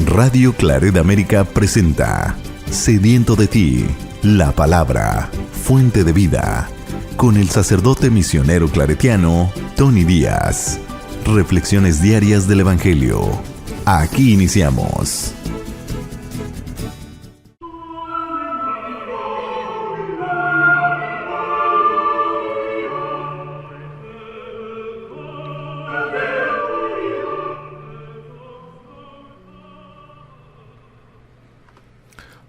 Radio Claret América presenta Sediento de ti, la palabra, fuente de vida, con el sacerdote misionero claretiano Tony Díaz. Reflexiones diarias del Evangelio. Aquí iniciamos.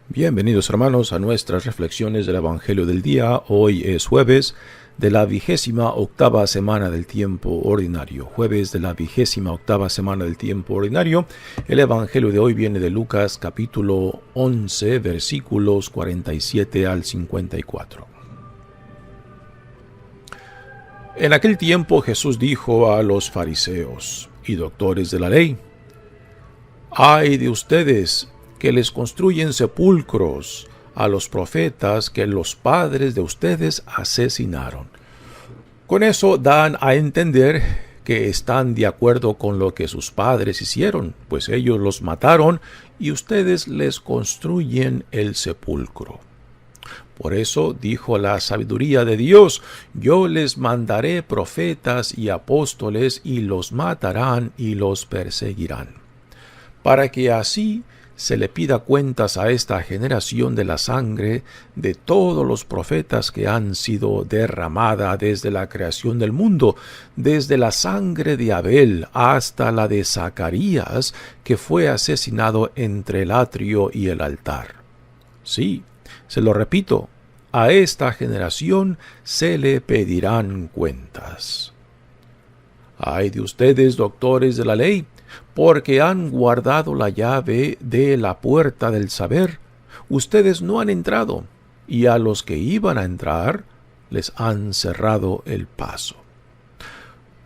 Bienvenidos hermanos a nuestras reflexiones del Evangelio del día. Hoy es jueves de la 28ª semana del tiempo ordinario. Jueves de la 28ª semana del tiempo ordinario. El Evangelio de hoy viene de Lucas capítulo 11 versículos 47 al 54. En aquel tiempo Jesús dijo a los fariseos y doctores de la ley: ¡Ay de ustedes, que les construyen sepulcros a los profetas que los padres de ustedes asesinaron! Con eso dan a entender que están de acuerdo con lo que sus padres hicieron, pues ellos los mataron y ustedes les construyen el sepulcro. Por eso dijo la sabiduría de Dios: yo les mandaré profetas y apóstoles y los matarán y los perseguirán, para que así se le pida cuentas a esta generación de la sangre de todos los profetas que han sido derramada desde la creación del mundo, desde la sangre de Abel hasta la de Zacarías, que fue asesinado entre el atrio y el altar. Sí, se lo repito, a esta generación se le pedirán cuentas. ¡Ay de ustedes, doctores de la ley, porque han guardado la llave de la puerta del saber! Ustedes no han entrado, y a los que iban a entrar les han cerrado el paso.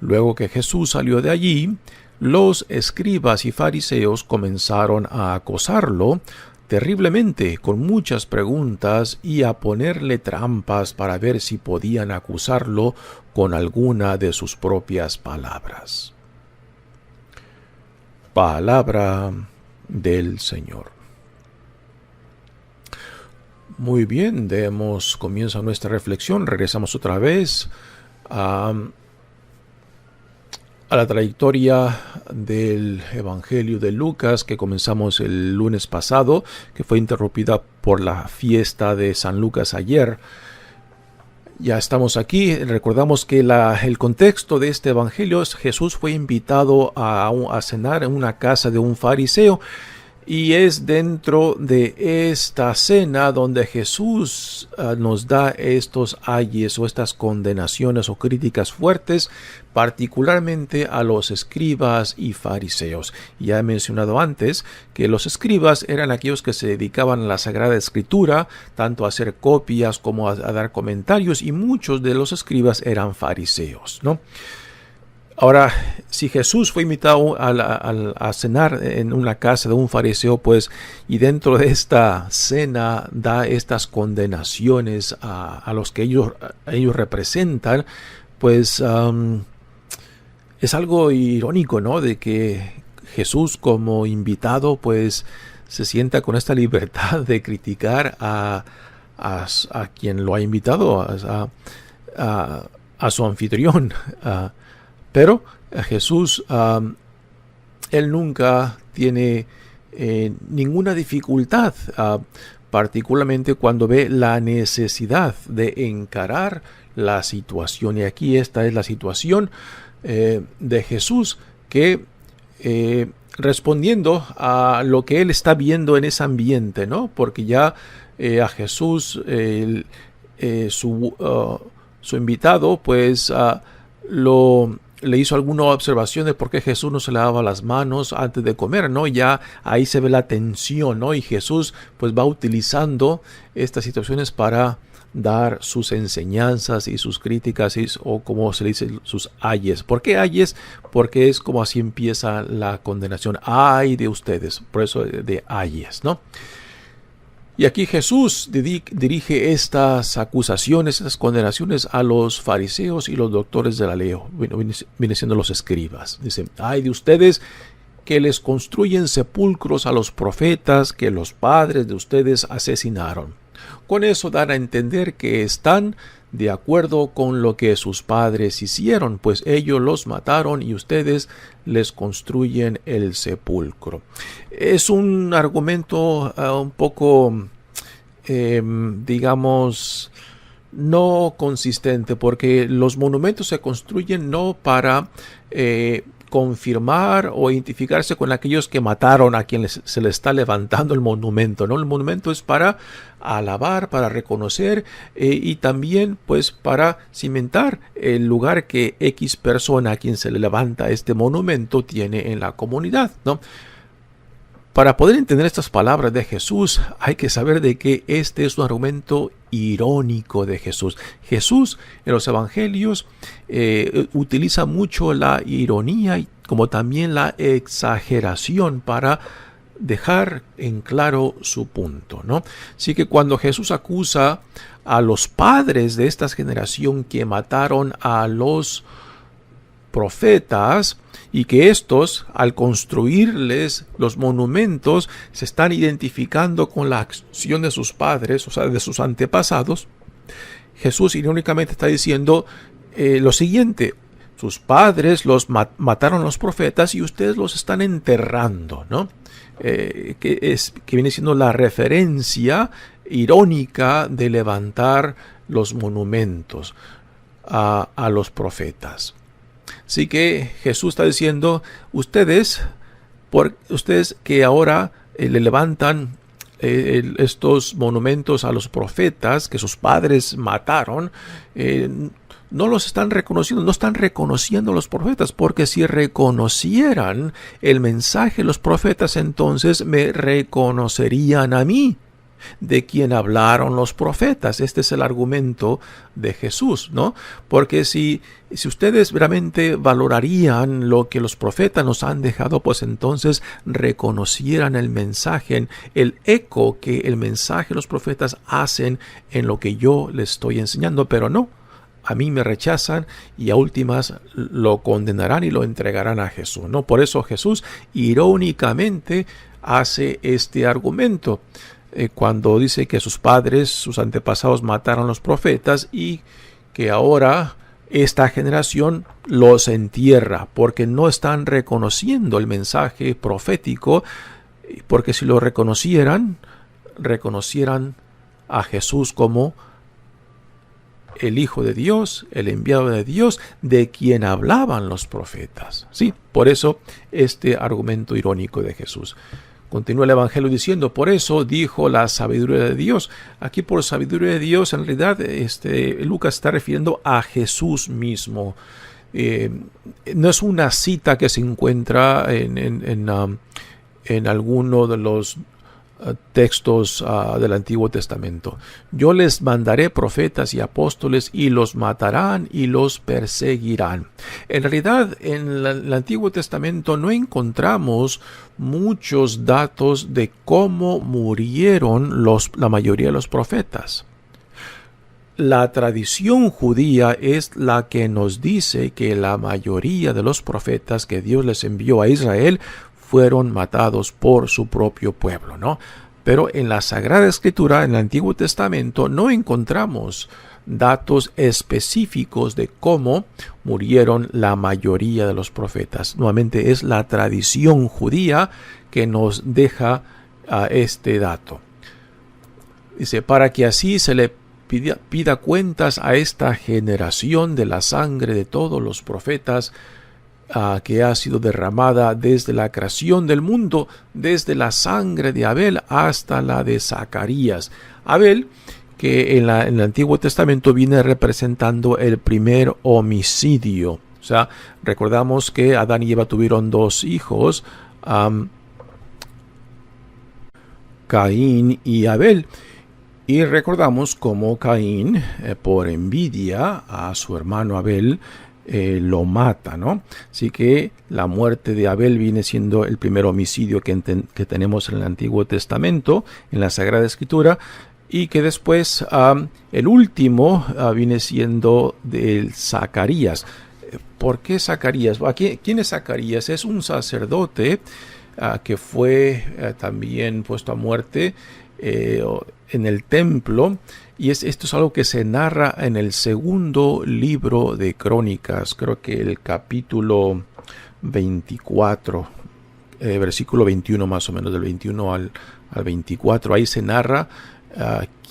Luego que Jesús salió de allí, los escribas y fariseos comenzaron a acosarlo terriblemente con muchas preguntas y a ponerle trampas para ver si podían acusarlo con alguna de sus propias palabras. Palabra del Señor. Muy bien, demos comienzo a nuestra reflexión. Regresamos otra vez a la trayectoria del Evangelio de Lucas que comenzamos el lunes pasado, que fue interrumpida por la fiesta de San Lucas ayer. Ya estamos aquí. Recordamos que el contexto de este evangelio es: Jesús fue invitado a cenar en una casa de un fariseo, y es dentro de esta cena donde Jesús nos da estos ayes o estas condenaciones o críticas fuertes, particularmente a los escribas y fariseos. Ya he mencionado antes que los escribas eran aquellos que se dedicaban a la Sagrada Escritura, tanto a hacer copias como a dar comentarios, y muchos de los escribas eran fariseos, ¿no? Ahora, si Jesús fue invitado a cenar en una casa de un fariseo, pues, y dentro de esta cena da estas condenaciones a los que ellos representan, pues es algo irónico, ¿no? De que Jesús, como invitado, pues se sienta con esta libertad de criticar a quien lo ha invitado, a su anfitrión. Pero Jesús, él nunca tiene ninguna dificultad, particularmente cuando ve la necesidad de encarar la situación. Y aquí esta es la situación de Jesús, que respondiendo a lo que él está viendo en ese ambiente, ¿no? Porque ya a Jesús, su invitado, pues le hizo alguna observación de por qué Jesús no se lavaba las manos antes de comer, ¿no? Ya ahí se ve la tensión, ¿no? Y Jesús pues va utilizando estas situaciones para dar sus enseñanzas y sus críticas, o como se le dice, sus ayes. ¿Por qué ayes? Porque es como así empieza la condenación. ¡Ay de ustedes! Por eso de ayes, ¿no? Y aquí Jesús dirige estas acusaciones, estas condenaciones a los fariseos y los doctores de la ley, viene siendo los escribas. Dice: ¡ay de ustedes, que les construyen sepulcros a los profetas que los padres de ustedes asesinaron. Con eso dan a entender que están de acuerdo con lo que sus padres hicieron, pues ellos los mataron y ustedes les construyen el sepulcro. Es un argumento un poco, digamos, no consistente, porque los monumentos se construyen no para confirmar o identificarse con aquellos que mataron a quienes se le está levantando el monumento, ¿no? El monumento es para alabar, para reconocer y también pues para cimentar el lugar que X persona a quien se le levanta este monumento tiene en la comunidad, ¿no? Para poder entender estas palabras de Jesús, hay que saber de que este es un argumento irónico de Jesús. Jesús en los evangelios utiliza mucho la ironía como también la exageración para dejar en claro su punto, ¿no? Así que cuando Jesús acusa a los padres de esta generación que mataron a los profetas, y que estos, al construirles los monumentos, se están identificando con la acción de sus padres, o sea, de sus antepasados, Jesús irónicamente está diciendo lo siguiente: sus padres los mataron los profetas y ustedes los están enterrando, ¿no? Que viene siendo la referencia irónica de levantar los monumentos a los profetas. Así que Jesús está diciendo, ustedes que ahora le levantan estos monumentos a los profetas que sus padres mataron, no los están reconociendo, no están reconociendo a los profetas, porque si reconocieran el mensaje de los profetas, entonces me reconocerían a mí, de quien hablaron los profetas. Este es el argumento de Jesús, ¿no? Porque si ustedes realmente valorarían lo que los profetas nos han dejado, pues entonces reconocieran el mensaje, el eco que el mensaje de los profetas hacen en lo que yo les estoy enseñando, pero no. A mí me rechazan y a últimas lo condenarán y lo entregarán a Jesús, ¿no? Por eso Jesús irónicamente hace este argumento. Cuando dice que sus padres, sus antepasados mataron a los profetas y que ahora esta generación los entierra porque no están reconociendo el mensaje profético, porque si lo reconocieran a Jesús como el Hijo de Dios, el enviado de Dios, de quien hablaban los profetas. Sí, por eso este argumento irónico de Jesús. Continúa el Evangelio diciendo, por eso dijo la sabiduría de Dios. Aquí por sabiduría de Dios, en realidad Lucas está refiriendo a Jesús mismo. No es una cita que se encuentra en alguno de los textos del Antiguo Testamento. Yo les mandaré profetas y apóstoles y los matarán y los perseguirán. En realidad, en el Antiguo Testamento no encontramos muchos datos de cómo murieron la mayoría de los profetas. La tradición judía es la que nos dice que la mayoría de los profetas que Dios les envió a Israel fueron matados por su propio pueblo, ¿no? Pero en la Sagrada Escritura, en el Antiguo Testamento, no encontramos datos específicos de cómo murieron la mayoría de los profetas. Nuevamente es la tradición judía que nos deja este dato. Dice, para que así se le pida cuentas a esta generación de la sangre de todos los profetas que ha sido derramada desde la creación del mundo, desde la sangre de Abel hasta la de Zacarías. Abel, que en el Antiguo Testamento viene representando el primer homicidio. O sea, recordamos que Adán y Eva tuvieron dos hijos, Caín y Abel. Y recordamos cómo Caín, por envidia a su hermano Abel, lo mata, ¿no? Así que la muerte de Abel viene siendo el primer homicidio que tenemos en el Antiguo Testamento, en la Sagrada Escritura, y que después el último viene siendo del Zacarías. ¿por qué Zacarías? ¿Quién es Zacarías? Es un sacerdote que fue también puesto a muerte en el templo, y esto es algo que se narra en el segundo libro de Crónicas, creo que el capítulo 24, versículo 21 más o menos, del 21 al 24, ahí se narra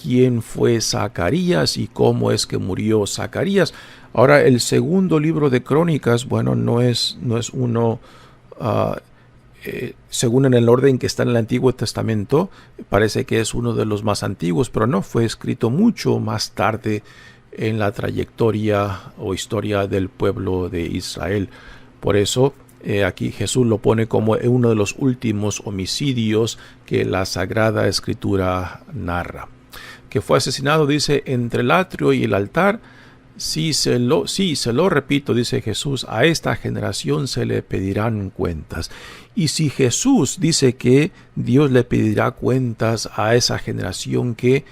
quién fue Zacarías y cómo es que murió Zacarías. Ahora, el segundo libro de Crónicas, bueno, no es uno según en el orden que está en el Antiguo Testamento, parece que es uno de los más antiguos, pero no, fue escrito mucho más tarde en la trayectoria o historia del pueblo de Israel. Por eso aquí Jesús lo pone como uno de los últimos homicidios que la Sagrada Escritura narra. Que fue asesinado, dice, entre el atrio y el altar. Sí, se lo repito, dice Jesús, a esta generación se le pedirán cuentas. Y si Jesús dice que Dios le pedirá cuentas a esa generación que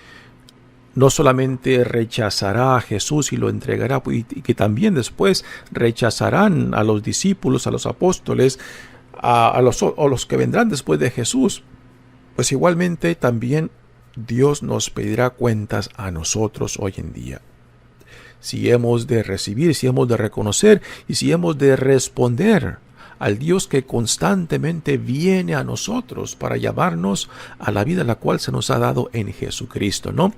no solamente rechazará a Jesús y lo entregará, y que también después rechazarán a los discípulos, a los apóstoles, a los que vendrán después de Jesús, pues igualmente también Dios nos pedirá cuentas a nosotros hoy en día. Si hemos de recibir, si hemos de reconocer y si hemos de responder al Dios que constantemente viene a nosotros para llamarnos a la vida la cual se nos ha dado en Jesucristo, ¿no?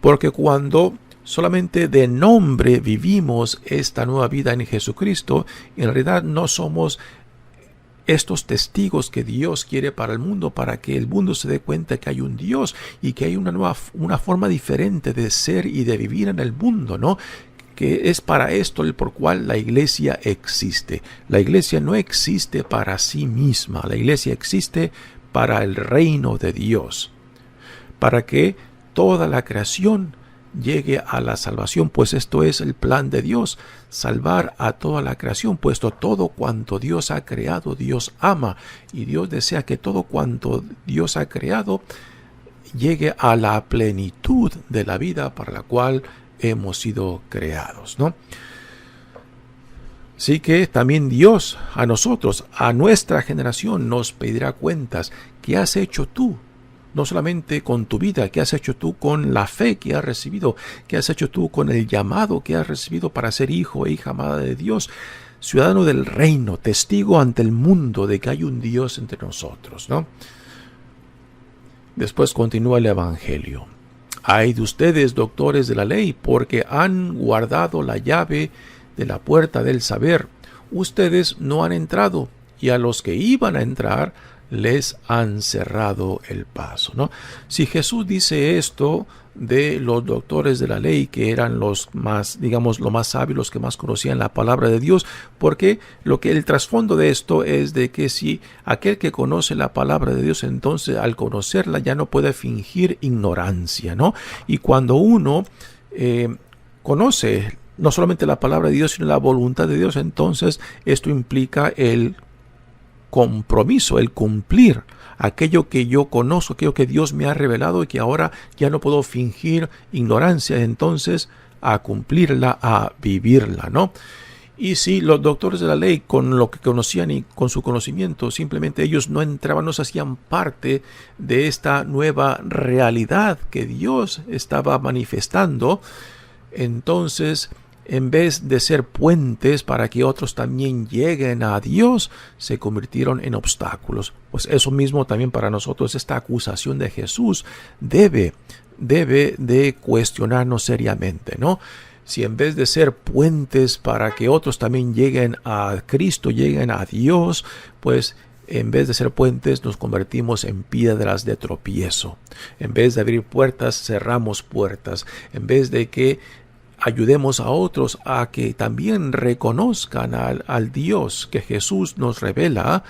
Porque cuando solamente de nombre vivimos esta nueva vida en Jesucristo, en realidad no somos estos testigos que Dios quiere para el mundo, para que el mundo se dé cuenta que hay un Dios y que hay una forma diferente de ser y de vivir en el mundo, ¿no? Que es para esto el por cual la iglesia existe. La iglesia no existe para sí misma, la iglesia existe para el reino de Dios, para que toda la creación llegue a la salvación, pues esto es el plan de Dios, salvar a toda la creación, puesto todo cuanto Dios ha creado, Dios ama, y Dios desea que todo cuanto Dios ha creado llegue a la plenitud de la vida para la cual hemos sido creados, ¿no? Así que también Dios a nosotros, a nuestra generación, nos pedirá cuentas. ¿Qué has hecho tú? No solamente con tu vida, ¿qué has hecho tú con la fe que has recibido? ¿Qué has hecho tú con el llamado que has recibido para ser hijo e hija amada de Dios? Ciudadano del reino, testigo ante el mundo de que hay un Dios entre nosotros, ¿no? Después continúa el Evangelio. Ay de ustedes, doctores de la ley, porque han guardado la llave de la puerta del saber. Ustedes no han entrado, y a los que iban a entrar les han cerrado el paso, ¿no? Si Jesús dice esto de los doctores de la ley, que eran los más, digamos, los más sabios, los que más conocían la palabra de Dios, porque el trasfondo de esto es de que si aquel que conoce la palabra de Dios, entonces al conocerla ya no puede fingir ignorancia, ¿no? Y cuando uno conoce no solamente la palabra de Dios, sino la voluntad de Dios, entonces esto implica el compromiso, el cumplir aquello que yo conozco, aquello que Dios me ha revelado y que ahora ya no puedo fingir ignorancia, entonces a cumplirla, a vivirla, ¿no? Y si los doctores de la ley, con lo que conocían y con su conocimiento, simplemente ellos no entraban, no se hacían parte de esta nueva realidad que Dios estaba manifestando, entonces en vez de ser puentes para que otros también lleguen a Dios, se convirtieron en obstáculos. Pues eso mismo también para nosotros, esta acusación de Jesús debe de cuestionarnos seriamente, ¿no? Si en vez de ser puentes para que otros también lleguen a Cristo, lleguen a Dios, pues en vez de ser puentes nos convertimos en piedras de tropiezo. En vez de abrir puertas, cerramos puertas. En vez de que ayudemos a otros a que también reconozcan al Dios que Jesús nos revela,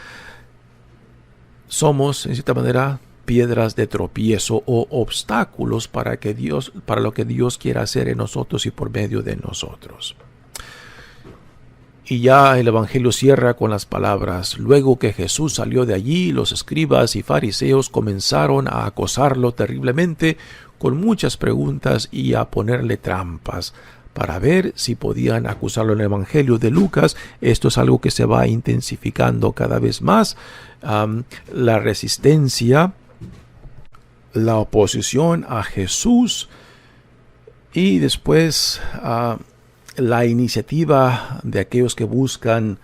somos, en cierta manera, piedras de tropiezo o obstáculos para lo que Dios quiera hacer en nosotros y por medio de nosotros. Y ya el Evangelio cierra con las palabras: luego que Jesús salió de allí, los escribas y fariseos comenzaron a acosarlo terriblemente con muchas preguntas y a ponerle trampas para ver si podían acusarlo en el Evangelio de Lucas. Esto es algo que se va intensificando cada vez más. La resistencia, la oposición a Jesús y después la iniciativa de aquellos que buscan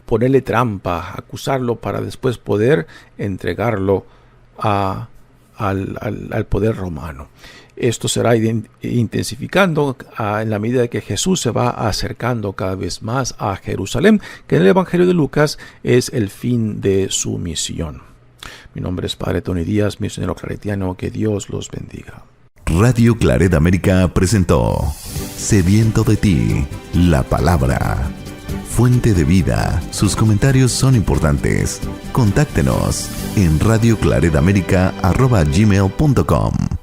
ponerle trampa, acusarlo para después poder entregarlo al poder romano. Esto será intensificando en la medida que Jesús se va acercando cada vez más a Jerusalén, que en el Evangelio de Lucas es el fin de su misión. Mi nombre es Padre Tony Díaz, misionero claretiano. Que Dios los bendiga. Radio Claret América presentó Sediento de ti, la palabra. Fuente de vida. Sus comentarios son importantes. Contáctenos en radioclaretamerica@gmail.com.